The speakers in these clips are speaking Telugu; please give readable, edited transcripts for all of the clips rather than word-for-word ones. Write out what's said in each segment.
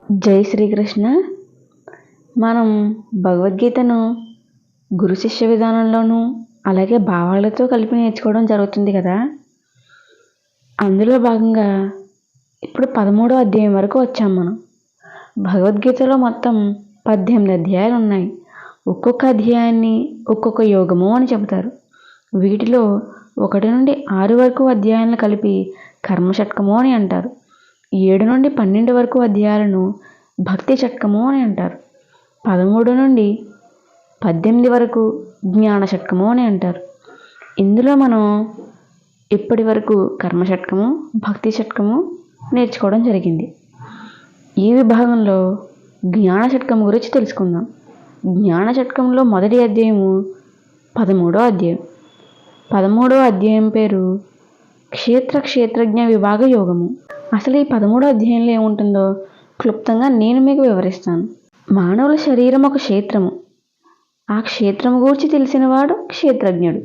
జై శ్రీకృష్ణ. మనం భగవద్గీతను గురు శిష్య విధానంలోనూ అలాగే భావాలతో కలిపి నేర్చుకోవడం జరుగుతుంది కదా. అందులో భాగంగా ఇప్పుడు 13వ అధ్యాయం వరకు వచ్చాం. మనం భగవద్గీతలో మొత్తం 18 అధ్యాయాలు ఉన్నాయి. ఒక్కొక్క అధ్యాయాన్ని ఒక్కొక్క యోగము అని చెబుతారు. వీటిలో 1 నుండి 6 వరకు అధ్యాయాలను కలిపి కర్మషట్కము అని అంటారు. 7 నుండి 12 వరకు అధ్యాయాలను భక్తి షట్కము అని అంటారు. 13 నుండి 18 వరకు జ్ఞాన షట్కము అని అంటారు. ఇందులో మనం ఇప్పటి వరకు కర్మ షట్కము, భక్తి షట్కము నేర్చుకోవడం జరిగింది. ఈ విభాగంలో జ్ఞాన షట్కం గురించి తెలుసుకుందాం. జ్ఞాన షట్కంలో మొదటి అధ్యాయము 13వ అధ్యాయం. 13వ అధ్యాయం పేరు క్షేత్రజ్ఞ విభాగ యోగము. అసలు ఈ 13వ అధ్యాయంలో ఏముంటుందో క్లుప్తంగా నేను మీకు వివరిస్తాను. మానవుల శరీరం ఒక క్షేత్రము. ఆ క్షేత్రము గురించి తెలిసినవాడు క్షేత్రజ్ఞుడు.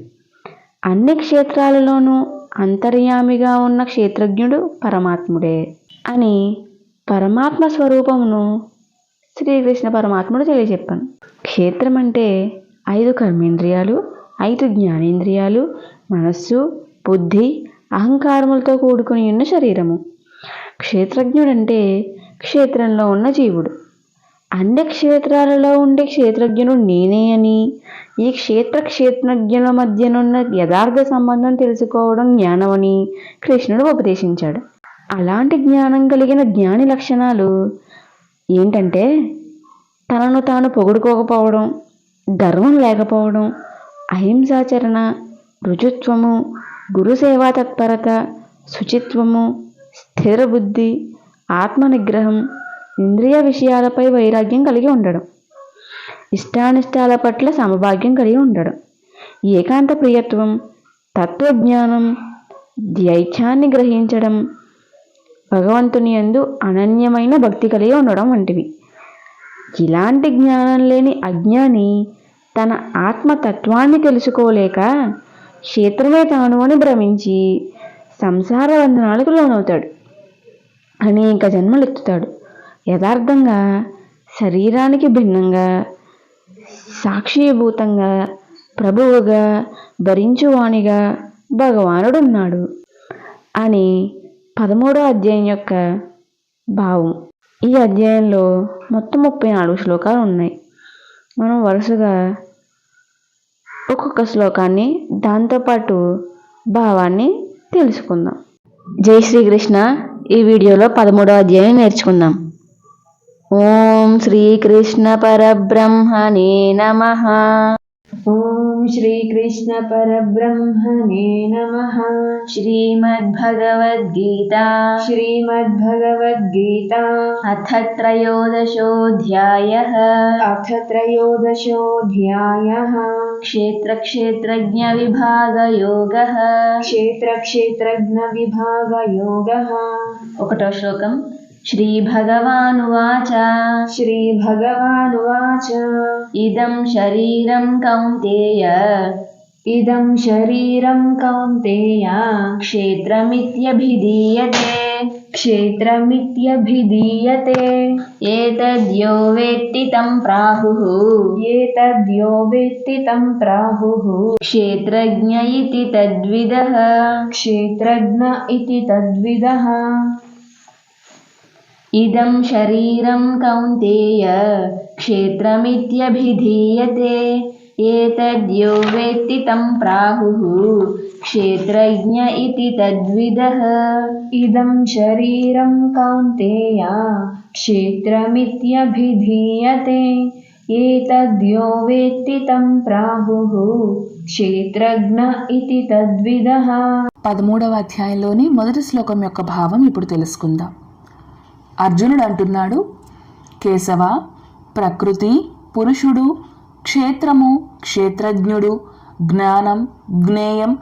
అన్ని క్షేత్రాలలోనూ అంతర్యామిగా ఉన్న క్షేత్రజ్ఞుడు పరమాత్ముడే అని పరమాత్మ స్వరూపమును శ్రీకృష్ణ పరమాత్ముడు తెలియజెప్పాను. క్షేత్రం అంటే 5 కర్మేంద్రియాలు, 5 జ్ఞానేంద్రియాలు, మనస్సు, బుద్ధి, అహంకారములతో కూడుకుని ఉన్న శరీరము. క్షేత్రజ్ఞుడంటే క్షేత్రంలో ఉన్న జీవుడు. అన్ని క్షేత్రాలలో ఉండే క్షేత్రజ్ఞుడు నేనే అని, ఈ క్షేత్రజ్ఞుల మధ్యనున్న యథార్థ సంబంధం తెలుసుకోవడం జ్ఞానమని కృష్ణుడు ఉపదేశించాడు. అలాంటి జ్ఞానం కలిగిన జ్ఞాని లక్షణాలు ఏంటంటే తనను తాను పొగుడుకోకపోవడం, గర్వం లేకపోవడం, అహింసాచరణ, రుజుత్వము, గురుసేవా తత్పరత, శుచిత్వము, స్థిర బుద్ధి, ఆత్మనిగ్రహం, ఇంద్రియ విషయాలపై వైరాగ్యం కలిగి ఉండడం, ఇష్టానిష్టాల పట్ల సమభాగ్యం కలిగి ఉండడం, ఏకాంత ప్రియత్వం, తత్వజ్ఞానం, దైత్యాన్ని గ్రహించడం, భగవంతుని యందు అనన్యమైన భక్తి కలిగి ఉండడం వంటివి. ఇలాంటి జ్ఞానం లేని అజ్ఞాని తన ఆత్మతత్వాన్ని తెలుసుకోలేక క్షేత్రమే తాను అని భ్రమించి సంసార బంధనాలకు లోనవుతాడు. అనేక జన్మలెత్తుతాడు. యథార్థంగా శరీరానికి భిన్నంగా, సాక్షిభూతంగా, ప్రభువుగా, భరించువానిగా భగవానుడున్నాడు అని 13వ అధ్యాయం యొక్క భావం. ఈ అధ్యాయంలో మొత్తం 34 శ్లోకాలు ఉన్నాయి. మనం వరుసగా ఒక్కొక్క శ్లోకాన్ని దాంతోపాటు భావాన్ని తెలుసుకుందాం. జై శ్రీకృష్ణ. ఈ వీడియోలో 13వ అధ్యాయం నేర్చుకుందాం. ఓం శ్రీకృష్ణ పరబ్రహ్మణే నమః. ఓం శ్రీకృష్ణ పరబ్రహ్మణే నమః. శ్రీమద్భగవద్గీత అథ త్రయోదశోऽధ్యాయః. క్షేత్రజ్ఞ విభాగయోగః. ఒకటో శ్లోకం. శ్రీభగవానువాచ. ఇదం శరీరం కౌంతేయ క్షేత్రమిత్యభిధీయతే. ఏతద్యో వేత్తి తం ప్రాహుః క్షేత్రజ్ఞ ఇతి తద్విదః. ఇదం శరీరం కౌంతేయ క్షేత్రమిత్యభిధీయతే. ఏతద్యో వేత్తి తం ప్రాహుః క్షేత్రజ్ఞ ఇతి తద్విదః. ఇదం శరీరం కౌంతేయ క్షేత్రమిత్యభిధీయతే. ఏతద్యో వేత్తి తం ప్రాహుః క్షేత్రజ్ఞ ఇతి తద్విదః. 13వ అధ్యాయంలోని మొదటి శ్లోకం యొక్క భావం ఇప్పుడు తెలుసుకుందాం. అర్జునుడు అంటున్నాడు, కేశవ, ప్రకృతి, పురుషుడు, క్షేత్రము, క్షేత్రజ్ఞుడు, జ్ఞానం, జ్ఞేయం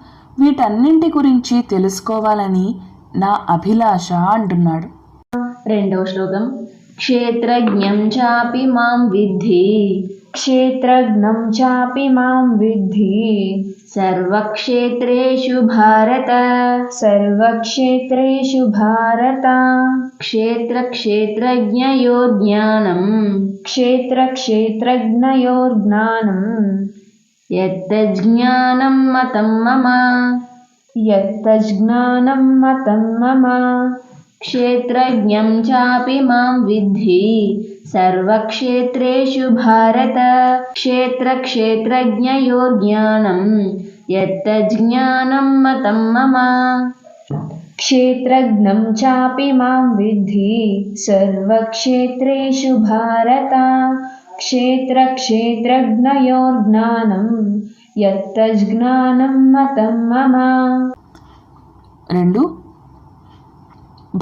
వీటన్నింటి గురించి తెలుసుకోవాలని నా అభిలాష అంటున్నాడు. రెండవ శ్లోకం. క్షేత్రజ్ఞం చాపి మాం విద్ధి సర్వక్షేత్రేషు భారత. क्षेत्रक्षेत्रज्ञयोर्ज्ञानं क्षेत्रक्षेत्रज्ञयोर्ज्ञानं यत्तज्ज्ञानं मतं मम यत्तज्ज्ञानं मतं मम क्षेत्रज्ञं चापि मां विद्धि सर्वक्षेत्रेषु भारत क्षेत्रक्षेत्रज्ञयोर्ज्ञानं यत्तज्ज्ञानं मतं मम क्षेत्रज्ञं चापि मां विद्धि सर्वक्षेत्रेषु भारत क्षेत्रक्षेत्रज्ञयोर्ज्ञानं यत्तज्ज्ञानं मतं मम 2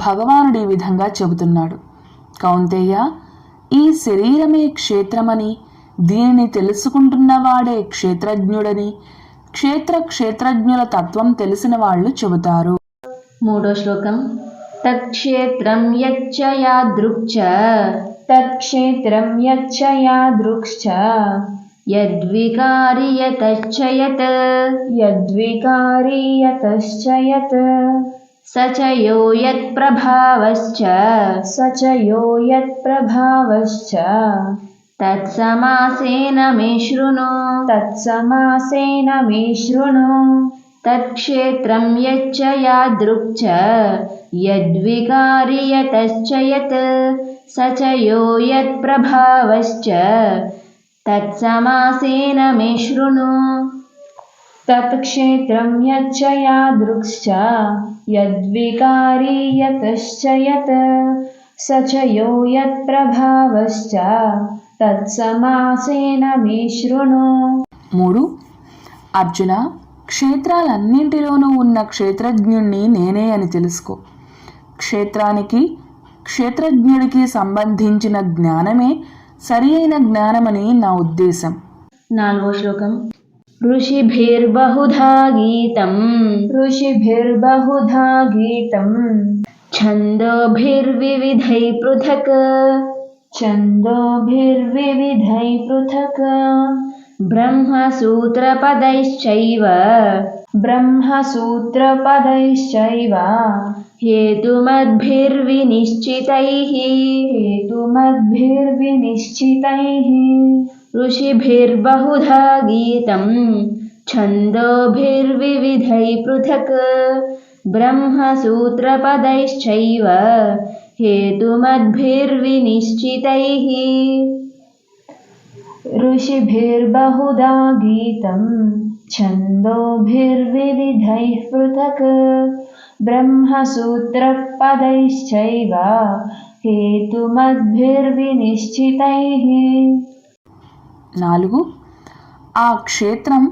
భగవానుడు ఈ విధంగా చెబుతున్నాడు, కౌంతేయ, ఈ శరీరమే క్షేత్రమని, దీనిని తెలుసుకుంటున్నవాడే క్షేత్రజ్ఞుడని క్షేత్రజ్ఞుల తత్వం తెలిసిన వాళ్ళు చెబుతారు. 3వ శ్లోకం. తత్క్షేత్రం యచ్చ యాదృక్చ తత్క్షేత్రం యచ్చ యాదృక్శ్చ యద్వికారి యతశ్చ యత్ యద్వికారి యతశ్చ యత్ స చ యో యత్ప్రభావశ్చ స చ యో యత్ప్రభావశ్చ తత్సమాసేన మే శృణు తత్సమాసేన మే శృణు తత్క్షేత్రం యచ్చ యాదృక్చ యద్వికారి యతశ్చ యత్ స చ యో యత్ప్రభావశ్చ తత్సమాసేన మే శృణు తత్క్షేత్రం యచ్చ యాదృక్శ్చ యద్వికారి యతశ్చ యత్ స చ యో యత్ప్రభావశ్చ తత్సమాసేన మే శృణు 3 అర్జున, క్షేత్రాలన్నింటిలోనూ ఉన్న క్షేత్రజ్ఞుణ్ణి నేనే అని తెలుసుకో. క్షేత్రానికి క్షేత్రజ్ఞుడికి సంబంధించిన జ్ఞానమే సరి అయిన జ్ఞానమని నా ఉద్దేశం. 4వ శ్లోకం. ఋషిభిర్బహుధా గీతం ఋషిభిర్బహుధా గీతం ఛందోభిర్వివిధై పృథక్ ఛందోభిర్వివిధై పృథక్ బ్రహ్మసూత్రపदैश्చైవ బ్రహ్మసూత్రపदैश्చైవ హేతుమద్భిర్వినిశ్చితైః హేతుమద్భిర్వినిశ్చితైః ఋషిభిర్బహుధా గీతం ఛందోభిర్వివిధై పృథక్ బ్రహ్మసూత్రపदैश्చైవ హేతుమద్భిర్వినిశ్చితైః ఋషిభిర్బహుధా గీతం ఛందోభిర్వివిధైః పృథక్ బ్రహ్మసూత్రపदैश्చైవ హేతుమద్భిర్వినిశ్చితైః 4 ఆ క్షేత్రం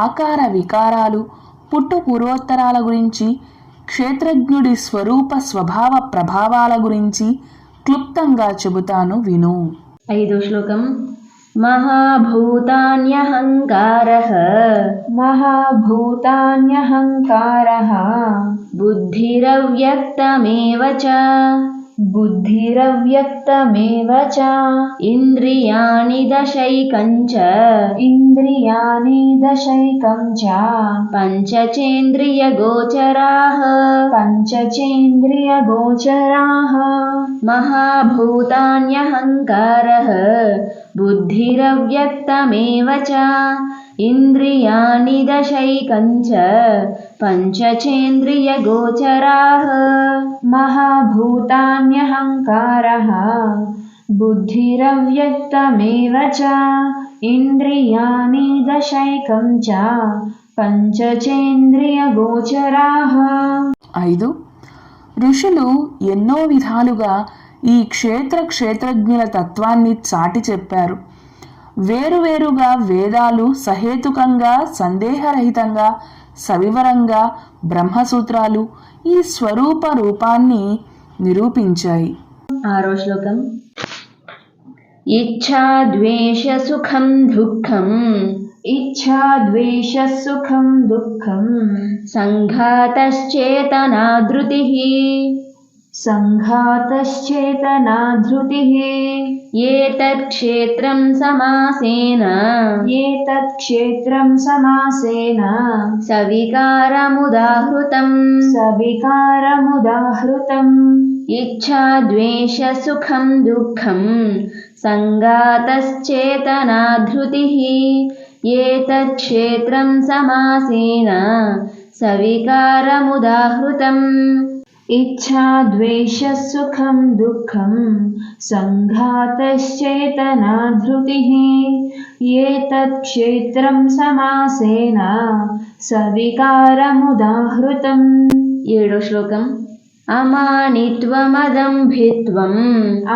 ఆకార వికారాలు పుట్టు పూర్వోత్తరాల గురించి, క్షేత్రజ్ఞుడి స్వరూప స్వభావ ప్రభావాల గురించి క్లుప్తంగా చెబుతాను, విను. 5వ శ్లోకం. మహాభూతాన్యహంకారః మహాభూతాన్యహంకారః బుద్ధిరవ్యక్తమేవ చ బుద్ధిరవ్యక్తమేవ చ ఇంద్రియాణి దశైకం చ ఇంద్రియాణి దశైకం చ పంచచేంద్రియగోచరాః పంచచేంద్రియగోచరాః మహాభూతాన్యహంకారః బుద్ధిరవ్యక్తమేవ చ ఇంద్రియాణి దశైకం చ పంచచేంద్రియగోచరాః మహాభూతాన్యహంకారః బుద్ధిరవ్యక్తమేవ చ ఇంద్రియాణి దశైకం చ పంచచేంద్రియగోచరాః 5 ఋషులు ఎన్నో విధాలుగా ఈ క్షేత్రజ్ఞుల తత్వాన్ని చాటి చెప్పారు. వేరువేరుగా వేదాలు సహేతుకంగా, సందేహరహితంగా, సవివరంగా బ్రహ్మసూత్రాలు ఈ స్వరూప రూపాన్ని నిరూపించాయి. 6వ శ్లోకం. ఇచ్ఛా ద్వేష సుఖం దుఃఖం ఇచ్ఛా ద్వేష సుఖం దుఃఖం సంఘాతశ్చేతనా ధృతిః సంఘాతశ్చేతనా ధృతిః ఏతత్ క్షేత్రం సమాసేన ఏతత్ క్షేత్రం సమాసేన సవికారముదాహృతం సవికారముదాహృతం ఇచ్ఛా ద్వేష సుఖం దుఃఖం సంఘాతశ్చేతనా ధృతిః ఏతత్ క్షేత్రం సమాసేన సవికారముదాహృతం ఇచ్ఛా ద్వేష సుఖం దుఃఖం సంఘాతశ్చేతనా ధృతిః ఏతత్ క్షేత్రం సమాసేన సవికారముదాహృతం. 7వ శ్లోకం. అమానిత్వమదంభిత్వం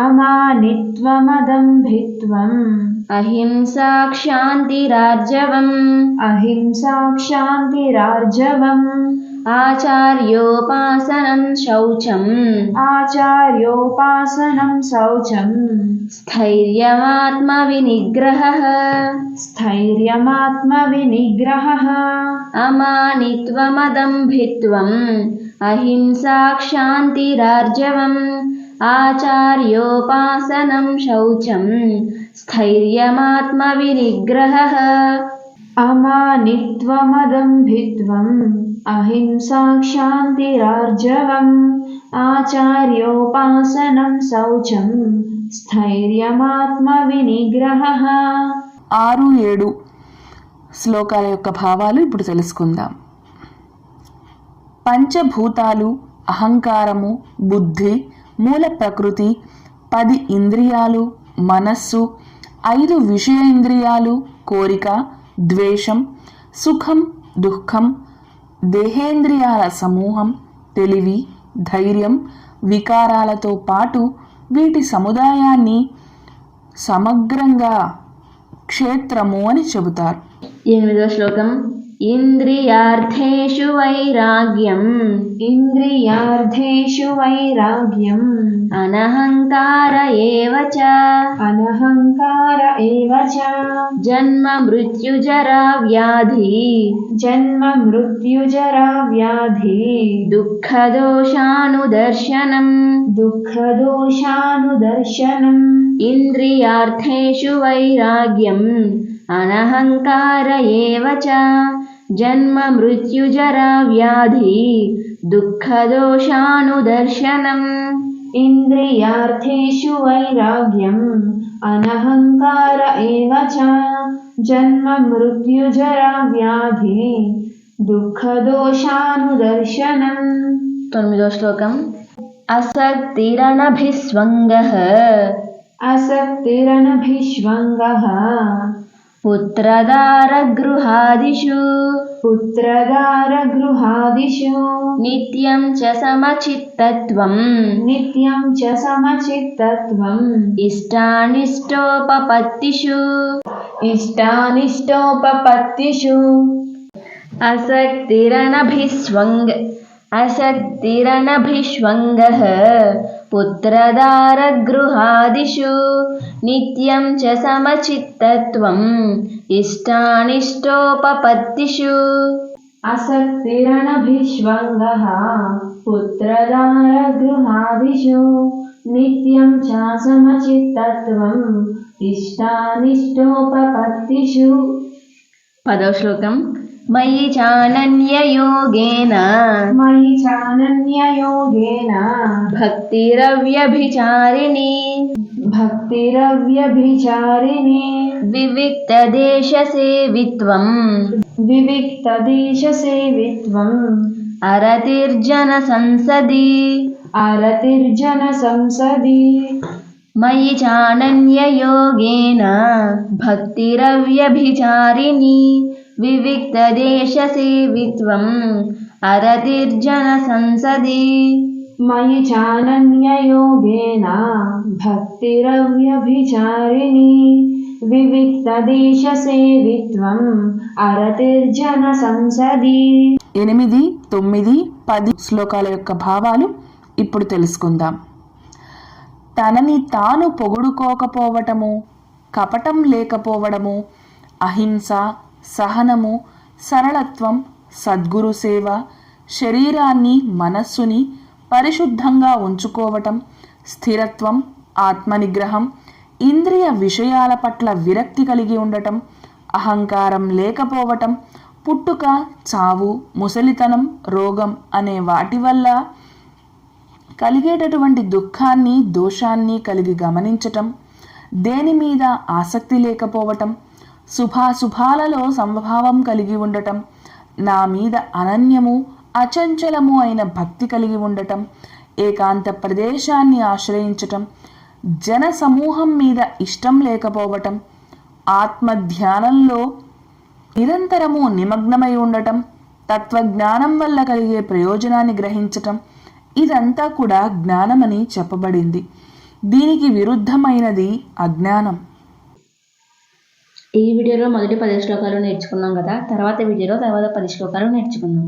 అమానిత్వమదంభిత్వం అహింసా క్షాంతిరార్జవం అహింసా క్షాంతిరార్జవం ఆచార్యోపాసనం శౌచం ఆచార్యోపాసనం శౌచం స్థైర్యమాత్మవినిగ్రహః స్థైర్యమాత్మవినిగ్రహః అమానిత్వమదంభిత్వం అహింసా క్షాంతిరార్జవం ఆచార్యోపాసనం శౌచం స్థైర్యమాత్మవినిగ్రహః అమానిత్వమదంభిత్వం అహింసా క్షాంతిరార్జవం ఆచార్యోపాసనం శౌచం స్థైర్యమాత్మవినిగ్రహః. 6-7 శ్లోకాల యొక్క భావాలు ఇప్పుడు తెలుసుకుందాం. పంచభూతాలు, అహంకారము, బుద్ధి, మూల ప్రకృతి, 10 ఇంద్రియాలు, మనస్సు, 5 విషయేంద్రియాలు, కోరిక, ద్వేషం, సుఖం, దుఃఖం, దేహేంద్రియాల సమూహం, తెలివి, ధైర్యం, వికారాలతో పాటు వీటి సముదాయాన్ని సమగ్రంగా క్షేత్రము అని చెబుతారు. 8వ శ్లోకం. ఇంద్రియార్థేషు వైరాగ్యం ఇంద్రియార్థేషు వైరాగ్యం అనహంకార ఏవ చ అనహంకార ఏవ చ జన్మ మృత్యుజరా వ్యాధి జన్మ మృత్యుజరా వ్యాధి దుఃఖదోషానుదర్శనం దుఃఖదోషానుదర్శనం ఇంద్రియార్థేషు వైరాగ్యం అనహంకార ఏవ చ జన్మ మృత్యుజరా వ్యాధి దుఃఖదోషానుదర్శనం ఇంద్రియార్థేషు వైరాగ్యం అనహంకార ఏవ చ జన్మ మృత్యుజరా వ్యాధి దుఃఖదోషానుదర్శనం. 9వ శ్లోకం. అసక్తిరనభిస్వంగః అసక్తిరనభిష్వంగః పుత్రదారగృహాదిషు పుత్రదారగృహాదిషు నిత్యం చ సమచిత్తత్వం నిత్యం చ సమచిత్తత్వం ఇష్టానిష్టోపపత్తిషు ఇష్టానిష్టోపపత్తిషు అసక్తిరనభిష్వంగః పుత్రదారగృహాదిషు నిత్యం చ సమచిత్తత్వం ఇష్టానిష్టోపపత్తిషు అసక్తిరనభిష్వంగః పుత్రదారగృహాదిషు నిత్యం చ సమచిత్తత్వం ఇష్టానిష్టోపపత్తిషు. 10వ శ్లోకం. మయి చానన్యయోగేన మయి చానన్యయోగేన భక్తిరవ్యభిచారిణి భక్తిరవ్యభిచారిణి వివిక్తదేశసేవిత్వం వివిక్తదేశసేవిత్వం అరతిర్జన సంసది అరతిర్జన సంసది. మయి చానన్యయోగేన భక్తిరవ్యభిచారిణి వివిక్తదేశసేవిత్వం అరతిర్జన సంసది. మయి చానన్యయోగేన భక్తిరవ్యభిచారిణి వివిక్తదేశసేవిత్వం అరతిర్జన సంసది. 8, 9, 10 శ్లోకాల యొక్క భావాలు ఇప్పుడు తెలుసుకుందాం. తనని తాను పొగుడుకోకపోవటము, కపటం లేకపోవడము, అహింస, సహనము, సరళత్వం, సద్గురు సేవ, శరీరాన్ని, మనస్సుని పరిశుద్ధంగా ఉంచుకోవటం, స్థిరత్వం, ఆత్మనిగ్రహం, ఇంద్రియ విషయాల పట్ల విరక్తి కలిగి ఉండటం, అహంకారం లేకపోవటం, పుట్టుక, చావు, ముసలితనం, రోగం అనే వాటి వల్ల కలిగేటటువంటి దుఃఖాన్ని, దోషాన్ని కలిగి గమనించటం, దేని మీద ఆసక్తి లేకపోవటం, శుభాశుభాలలో సమభావం కలిగి ఉండటం, నా మీద అనన్యము, అచంచలము అయిన భక్తి కలిగి ఉండటం, ఏకాంత ప్రదేశాన్ని ఆశ్రయించటం, జన సమూహం మీద ఇష్టం లేకపోవటం, ఆత్మధ్యానంలో నిరంతరము నిమగ్నమై ఉండటం, తత్వజ్ఞానం వల్ల కలిగే ప్రయోజనాన్ని గ్రహించటం, ఇదంతా కూడా జ్ఞానమని చెప్పబడింది. దీనికి విరుద్ధమైనది అజ్ఞానం. ఈ వీడియోలో మొదటి 10 శ్లోకాలు నేర్చుకున్నాం కదా, తర్వాత వీడియోలో తర్వాత 10 శ్లోకాలు నేర్చుకుందాం.